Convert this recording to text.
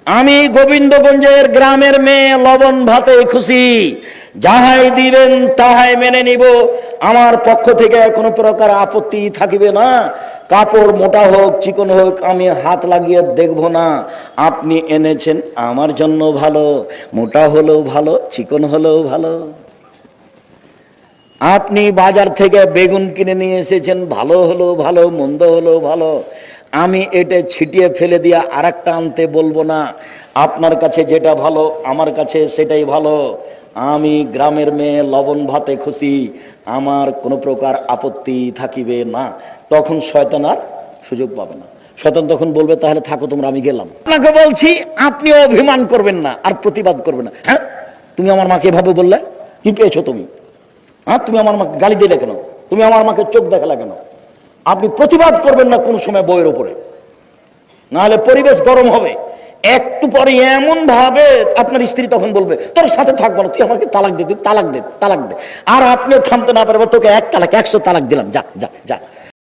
আমি গোবিন্দগঞ্জের গ্রামের মেয়ে, লবণ ভাতে খুশি, যাহাই দিবেন তাহাই মেনে নিব, আমার পক্ষ থেকে কোনো প্রকার আপত্তি থাকিবে না। কাপড় মোটা হোক চিকন হোক আমি হাত লাগিয়ে দেখব না। আপনি এনেছেন আমার জন্য ভালো, মোটা হলেও ভালো চিকন হলেও ভালো। আপনি বাজার থেকে বেগুন কিনে নিয়ে এসেছেন, ভালো হলো ভালো মন্দ হলো ভালো, আমি এটা ছিটিয়ে ফেলে দিয়ে আর একটা আনতে বলবো না। আপনার কাছে যেটা ভালো আমার কাছে সেটাই ভালো। আমি গ্রামের মেয়ে, লবণ ভাতে খুশি, আমার কোনো প্রকার আপত্তি থাকিবে না। তখন শয়তান আর সুযোগ পাবে না। শয়তান তখন বলবে তাহলে থাকো তোমরা, আমি গেলাম। আপনাকে বলছি আপনি অভিমান করবেন না আর প্রতিবাদ করবেন না। হ্যাঁ, তুমি আমার মাকে এভাবে বললে, কি পেয়েছো তুমি? হ্যাঁ, তুমি আমার মাকে গালি দিলে কেন? তুমি আমার মাকে চোখ দেখালে কেন? আপনি প্রতিবাদ করবেন না কোন সময় বইয়ের উপরে, নাহলে পরিবেশ গরম হবে। একটু পরে এমন ভাবে আপনার স্ত্রী তখন বলবে তোর সাথে থাকবো না, তুই আমাকে তালাক দে, তুই তালাক দে, তালাক দে। আর আপনি থামতে না পারবে, তোকে এক তালাক 100 তালাক দিলাম, যা যা যা।